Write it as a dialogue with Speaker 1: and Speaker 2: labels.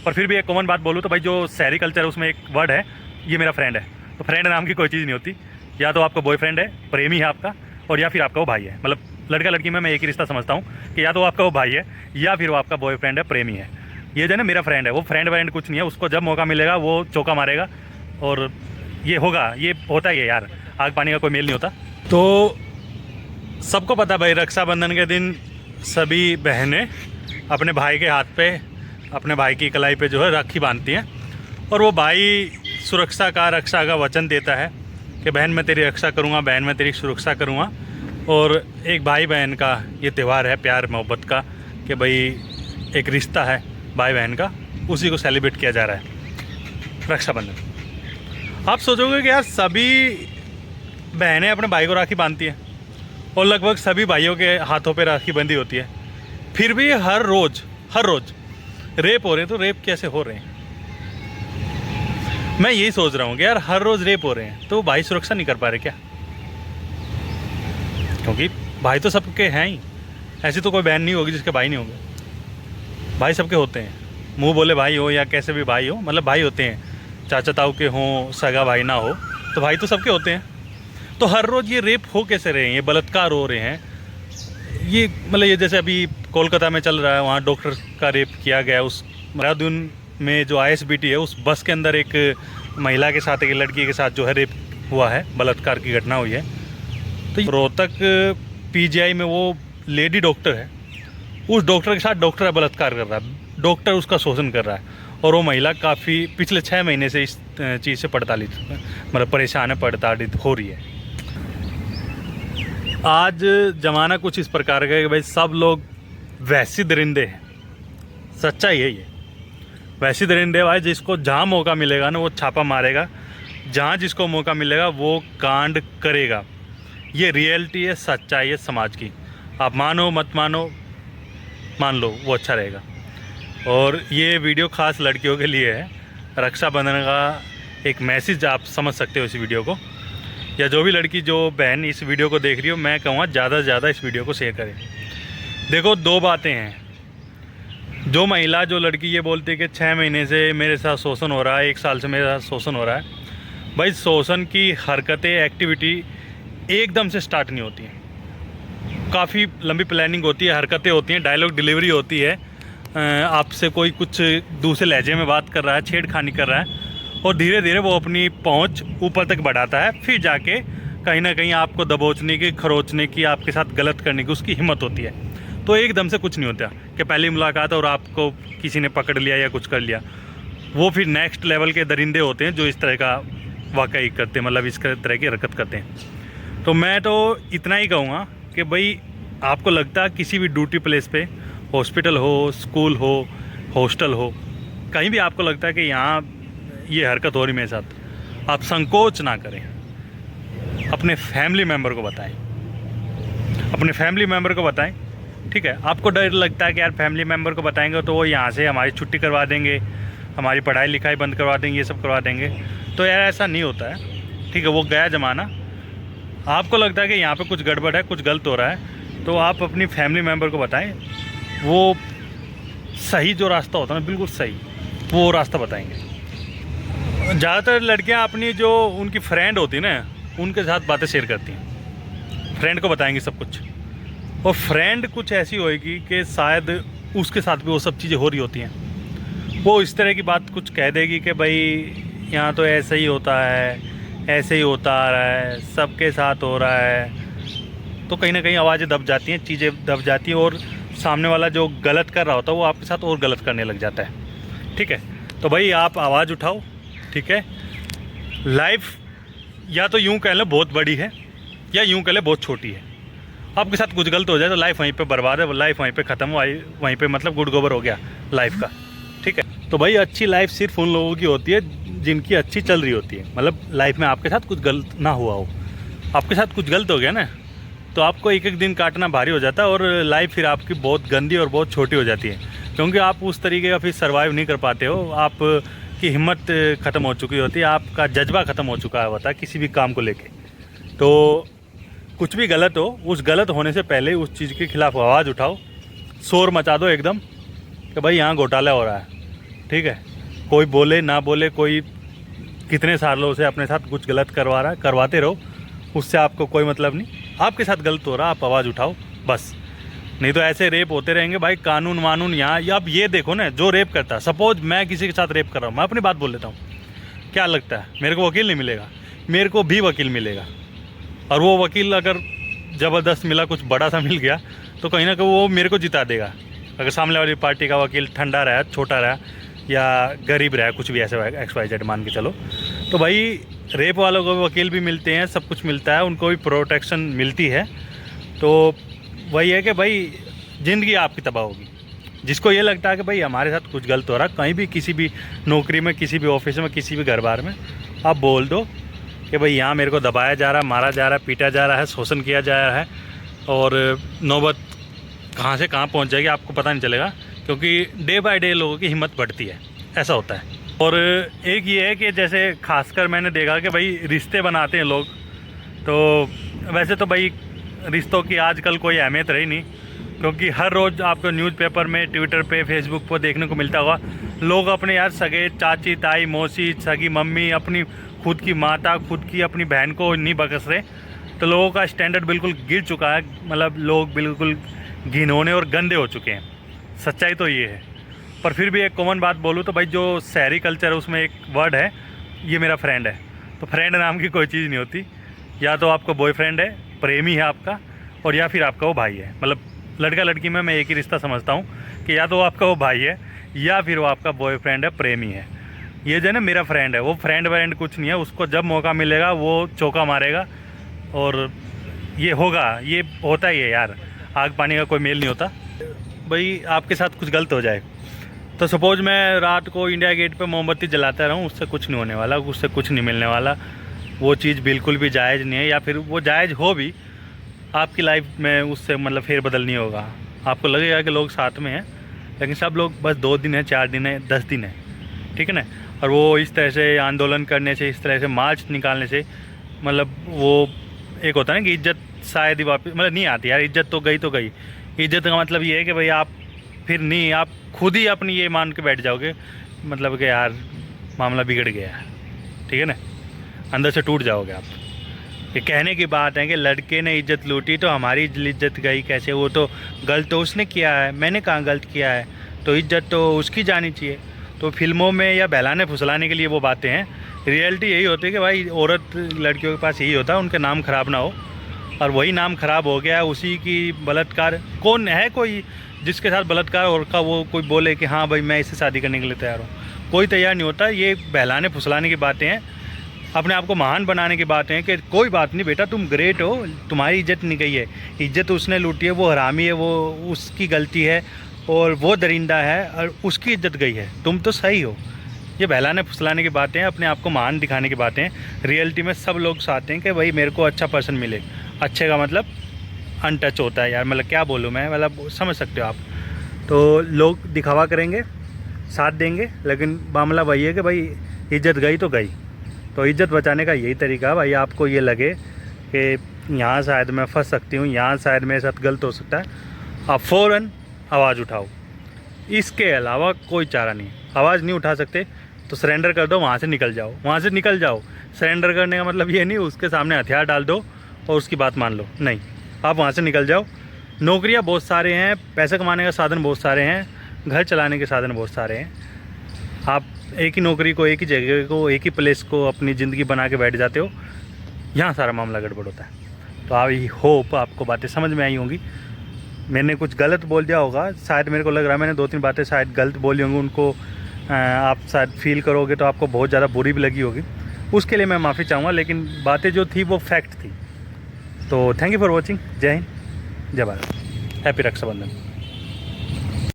Speaker 1: पर फिर भी एक कॉमन बात बोलूँ तो भाई जो शहरी कल्चर है उसमें एक वर्ड है, ये मेरा फ्रेंड है। तो फ्रेंड नाम की कोई चीज़ नहीं होती, या तो आपका बॉयफ्रेंड है, प्रेमी है आपका, और या फिर आपका वो भाई है। मतलब लड़का लड़की में मैं एक ही रिश्ता समझता हूँ कि या तो आपका वो भाई है या फिर वो आपका बॉयफ्रेंड है, प्रेमी है। ये जो है ना मेरा फ्रेंड है, वो फ्रेंड व्रेंड कुछ नहीं है, उसको जब मौका मिलेगा वो चौका मारेगा, और ये होगा, ये होता ही है यार, आग पानी का कोई मेल नहीं होता। तो सबको पता भाई, रक्षाबंधन के दिन सभी बहनें अपने भाई के हाथ पे, अपने भाई की कलाई पे जो है राखी बांधती हैं, और वो भाई सुरक्षा का, रक्षा का वचन देता है कि बहन मैं तेरी रक्षा करूँगा, बहन मैं तेरी सुरक्षा करूँगा। और एक भाई बहन का ये त्यौहार है, प्यार मोहब्बत का, कि भाई एक रिश्ता है भाई बहन का, उसी को सेलिब्रेट किया जा रहा है रक्षाबंधन। आप सोचोगे कि यार सभी बहनें अपने भाई को राखी बांधती हैं और लगभग सभी भाइयों के हाथों पे राखी बंधी होती है, फिर भी हर रोज़ रेप हो रहे हैं। तो रेप कैसे हो रहे हैं? मैं यही सोच रहा हूँ कि यार हर रोज़ रेप हो रहे हैं तो भाई सुरक्षा नहीं कर पा रहे क्या? क्योंकि भाई तो सबके हैं ही, ऐसी तो कोई बहन नहीं होगी जिसके भाई नहीं होंगे। भाई सबके होते हैं, मुंह बोले भाई हो या कैसे भी भाई हो, मतलब भाई होते हैं, चाचा ताऊ के हों, सगा भाई ना हो, तो भाई तो सबके होते हैं। तो हर रोज़ ये रेप हो कैसे रहे हैं, ये बलात्कार हो रहे हैं? ये मतलब ये जैसे अभी कोलकाता में चल रहा है, वहाँ डॉक्टर का रेप किया गया। उस देहरादून में जो ISBT है उस बस के अंदर एक महिला के साथ, एक लड़की के साथ जो है रेप हुआ है, बलात्कार की घटना हुई है। तो रोहतक PGI में वो लेडी डॉक्टर है, उस डॉक्टर के साथ डॉक्टर बलात्कार कर रहा है, डॉक्टर उसका शोषण कर रहा है, और वो महिला काफ़ी पिछले 6 महीने से इस चीज़ से मतलब परेशान है, प्रताड़ित हो रही है। आज ज़माना कुछ इस प्रकार का है कि भाई सब लोग वैसी दरिंदे हैं, सच्चाई यही है। वैसी दरिंदे भाई, जिसको जहाँ मौका मिलेगा ना वो छापा मारेगा, जहाँ जिसको मौका मिलेगा वो कांड करेगा। ये रियलिटी है, सच्चाई है समाज की। आप मानो मत मानो, मान लो वो अच्छा रहेगा। और ये वीडियो खास लड़कियों के लिए है, रक्षाबंधन का एक मैसेज आप समझ सकते हो इस वीडियो को, या जो भी लड़की, जो बहन इस वीडियो को देख रही हो, मैं कहूँगा ज़्यादा से ज़्यादा इस वीडियो को शेयर करें। देखो, 2 बातें हैं। जो महिला, जो लड़की ये बोलती है कि 6 महीने से मेरे साथ शोषण हो रहा है, 1 साल से मेरे साथ शोषण हो रहा है, भाई शोषण की हरकतें, एक्टिविटी एकदम से स्टार्ट नहीं होती हैं। काफ़ी लंबी प्लानिंग होती है, हरकतें होती हैं, डायलॉग डिलीवरी होती है, आपसे कोई कुछ दूसरे लहजे में बात कर रहा है, छेड़खानी कर रहा है, और धीरे धीरे वो अपनी पहुंच ऊपर तक बढ़ाता है, फिर जाके कहीं ना कहीं आपको दबोचने की, खरोचने की, आपके साथ गलत करने की उसकी हिम्मत होती है। तो एकदम से कुछ नहीं होता कि पहली मुलाकात और आपको किसी ने पकड़ लिया या कुछ कर लिया। वो फिर नेक्स्ट लेवल के दरिंदे होते हैं जो इस तरह का वाकई करते हैं, मतलब इस तरह की हरकत करते हैं। तो मैं तो इतना ही कहूँगा कि भाई आपको लगता है किसी भी ड्यूटी प्लेस पे, हॉस्पिटल हो, स्कूल हो, हॉस्टल हो, कहीं भी आपको लगता है कि यहाँ ये हरकत हो रही मेरे साथ, आप संकोच ना करें, अपने फैमिली मेम्बर को बताएं, अपने फैमिली मेम्बर को बताएं। ठीक है, आपको डर लगता है कि यार फैमिली मेम्बर को बताएंगे तो वो यहाँ से हमारी छुट्टी करवा देंगे, हमारी पढ़ाई लिखाई बंद करवा देंगे, ये सब करवा देंगे। तो यार ऐसा नहीं होता है, ठीक है, वो गया ज़माना। आपको लगता है कि यहाँ पे कुछ गड़बड़ है, कुछ गलत हो रहा है, तो आप अपनी फैमिली मेम्बर को बताएं। वो सही जो रास्ता होता है ना, बिल्कुल सही, वो रास्ता बताएंगे। ज़्यादातर लड़कियाँ अपनी जो उनकी फ्रेंड होती है ना, उनके साथ बातें शेयर करती हैं, फ्रेंड को बताएंगी सब कुछ, और फ्रेंड कुछ ऐसी होएगी कि शायद उसके साथ भी वो सब चीज़ें हो रही होती हैं। वो इस तरह की बात कुछ कह देगी कि भाई यहाँ तो ऐसे ही होता है, ऐसे ही होता आ रहा है, सबके साथ हो रहा है। तो कहीं ना कहीं आवाज़ें दब जाती हैं, चीज़ें दब जाती हैं, और सामने वाला जो गलत कर रहा होता है वो आपके साथ और गलत करने लग जाता है। ठीक है, तो भाई आप आवाज़ उठाओ। ठीक है, लाइफ या तो यूँ कह लो बहुत बड़ी है, या यूँ कह लो बहुत छोटी है। आपके साथ कुछ गलत हो जाए तो लाइफ वहीं पे बर्बाद है, लाइफ वहीं पे ख़त्म, वहीं पे मतलब गुड़ गोबर हो गया लाइफ का। ठीक है, तो भाई अच्छी लाइफ सिर्फ उन लोगों की होती है जिनकी अच्छी चल रही होती है, मतलब लाइफ में आपके साथ कुछ गलत ना हुआ हो। आपके साथ कुछ गलत हो गया ना, तो आपको एक एक दिन काटना भारी हो जाता है, और लाइफ फिर आपकी बहुत गंदी और बहुत छोटी हो जाती है, क्योंकि आप उस तरीके का फिर सर्वाइव नहीं कर पाते हो। आप की हिम्मत ख़त्म हो चुकी होती है, आपका जज्बा ख़त्म हो चुका होता है किसी भी काम को लेके। तो कुछ भी गलत हो, उस गलत होने से पहले उस चीज़ के खिलाफ आवाज़ उठाओ, शोर मचा दो एकदम कि भाई यहाँ घोटाला हो रहा है, ठीक है, कोई बोले ना बोले, कोई कितने सालों से अपने साथ कुछ गलत करवा रहा है, करवाते रहो, उससे आपको कोई मतलब नहीं। आपके साथ गलत हो रहा, आप आवाज़ उठाओ बस, नहीं तो ऐसे रेप होते रहेंगे भाई। कानून वानून यहाँ, या अब ये देखो ना, जो रेप करता है, सपोज मैं किसी के साथ रेप कर रहा हूँ, मैं अपनी बात बोल लेता हूँ, क्या लगता है मेरे को वकील नहीं मिलेगा? मेरे को भी वकील मिलेगा, और वो वकील अगर ज़बरदस्त मिला, कुछ बड़ा सा मिल गया, तो कहीं ना कहीं वो मेरे को जिता देगा। अगर सामने वाली पार्टी का वकील ठंडा रहा, छोटा रहा, या गरीब रहा, कुछ भी ऐसे XYZ मान के चलो, तो भाई रेप वालों को भी वकील भी मिलते हैं, सब कुछ मिलता है, उनको भी प्रोटेक्शन मिलती है। तो वही है कि भाई ज़िंदगी आपकी तबाह होगी। जिसको ये लगता है कि भाई हमारे साथ कुछ गलत हो रहा, कहीं भी, किसी भी नौकरी में, किसी भी ऑफिस में, किसी भी घर बार में, आप बोल दो कि भाई यहाँ मेरे को दबाया जा रहा है, मारा जा रहा है, पीटा जा रहा है, शोषण किया जा रहा है, और नौबत कहाँ से कहाँ पहुँच जाएगी आपको पता नहीं चलेगा, क्योंकि डे बाय डे लोगों की हिम्मत बढ़ती है, ऐसा होता है। और एक ये है कि जैसे खासकर मैंने देखा कि भाई रिश्ते बनाते हैं लोग, तो वैसे तो भाई रिश्तों की आजकल कोई अहमियत रही नहीं, क्योंकि हर रोज़ आपको न्यूज़पेपर में, ट्विटर पे, फेसबुक पर देखने को मिलता होगा, लोग अपने यार सगे चाची, ताई, मौसी, सगी मम्मी, अपनी खुद की माता, खुद की अपनी बहन को नहीं बकस रहे। तो लोगों का स्टैंडर्ड बिल्कुल गिर चुका है, मतलब लोग बिल्कुल घिनौने और गंदे हो चुके हैं। सच्चाई तो ये है। पर फिर भी एक कॉमन बात बोलूँ तो भाई जो शहरी कल्चर है उसमें एक वर्ड है, ये मेरा फ्रेंड है। तो फ्रेंड नाम की कोई चीज़ नहीं होती, या तो आपका बॉयफ्रेंड है, प्रेमी है आपका, और या फिर आपका वो भाई है। मतलब लड़का लड़की में मैं एक ही रिश्ता समझता हूँ कि या तो आपका वो भाई है, या फिर वो आपका बॉयफ्रेंड है, प्रेमी है। ये जो है ना मेरा फ्रेंड है, वो फ्रेंड व्रेंड कुछ नहीं है, उसको जब मौका मिलेगा वो चौका मारेगा, और ये होगा, ये होता ही है यार, आग पानी का कोई मेल नहीं होता। भाई आपके साथ कुछ गलत हो जाए, तो सपोज़ मैं रात को इंडिया गेट पे मोमबत्ती जलाता रहूँ, उससे कुछ नहीं होने वाला, उससे कुछ नहीं मिलने वाला, वो चीज़ बिल्कुल भी जायज़ नहीं है। या फिर वो जायज़ हो भी, आपकी लाइफ में उससे मतलब फेरबदल नहीं होगा। आपको लगेगा कि लोग साथ में हैं, लेकिन सब लोग बस 2 दिन है, 4 दिन है, 10 दिन है, ठीक है ना। और वो इस तरह से आंदोलन करने से, इस तरह से मार्च निकालने से, मतलब वो एक होता है ना कि इज्जत शायद ही वापस मतलब नहीं आती यार। इज्जत तो गई। इज्जत का मतलब ये है कि भाई आप फिर नहीं, आप खुद ही अपनी ये मान के बैठ जाओगे, मतलब कि यार मामला बिगड़ गया है, ठीक है ना, अंदर से टूट जाओगे आप। ये कहने की बात है कि लड़के ने इज्जत लूटी तो हमारी इज्जत गई कैसे? वो तो गलत तो उसने किया है, मैंने कहाँ गलत किया है, तो इज्जत तो उसकी जानी चाहिए। तो फिल्मों में या बहलाने फुसलाने के लिए वो बातें हैं। रियलिटी यही होती है कि भाई औरत लड़कियों के पास यही होता है, उनके नाम ख़राब ना हो, और वही नाम ख़राब हो गया, उसी की बलात्कार। कौन है कोई जिसके साथ बलात्कार और का वो कोई बोले कि हाँ भाई मैं इससे शादी करने के लिए तैयार हूँ? कोई तैयार नहीं होता। ये बहलाने फुसलाने की बातें हैं, अपने आप को महान बनाने की बातें हैं कि कोई बात नहीं बेटा, तुम ग्रेट हो, तुम्हारी इज्जत नहीं गई है, इज्जत उसने लूटी है, वो हरामी है, वो उसकी गलती है, और वो दरिंदा है और उसकी इज्जत गई है, तुम तो सही हो। ये बहलाने फुसलाने की बातें हैं, अपने आप को महान दिखाने की बातें हैं। रियलिटी में सब लोग चाहते हैं कि भाई मेरे को अच्छा पर्सन मिले। अच्छे का मतलब अनटच होता है यार, मतलब क्या बोलूँ मैं, मतलब समझ सकते हो आप। तो लोग दिखावा करेंगे, साथ देंगे, लेकिन मामला वही है कि भाई इज्जत गई तो गई। तो इज्जत बचाने का यही तरीका है भाई। आपको ये लगे कि यहाँ शायद मैं फंस सकती हूँ, यहाँ शायद मेरे साथ गलत हो सकता है, आप फ़ौरन आवाज़ उठाओ। इसके अलावा कोई चारा नहीं। आवाज़ नहीं उठा सकते तो सरेंडर कर दो, वहाँ से निकल जाओ, वहाँ से निकल जाओ। सरेंडर करने का मतलब ये नहीं उसके सामने हथियार डाल दो और उसकी बात मान लो, नहीं, आप वहाँ से निकल जाओ। नौकरियाँ बहुत सारे हैं, पैसे कमाने का साधन बहुत सारे हैं, घर चलाने के साधन बहुत सारे हैं। आप एक ही नौकरी को, एक ही जगह को, एक ही प्लेस को अपनी ज़िंदगी बना के बैठ जाते हो, यहाँ सारा मामला गड़बड़ होता है। तो आई होप आपको बातें समझ में आई होंगी। मैंने कुछ गलत बोल दिया होगा शायद, मेरे को लग रहा है मैंने 2-3 बातें शायद गलत बोली होंगी, उनको आप शायद फील करोगे तो आपको बहुत ज़्यादा बुरी भी लगी होगी, उसके लिए मैं माफ़ी चाहूँगा। लेकिन बातें जो थी वो फैक्ट थी। तो थैंक यू फॉर वॉचिंग। जय हिंद, जय भारत, हैप्पी रक्षाबंधन।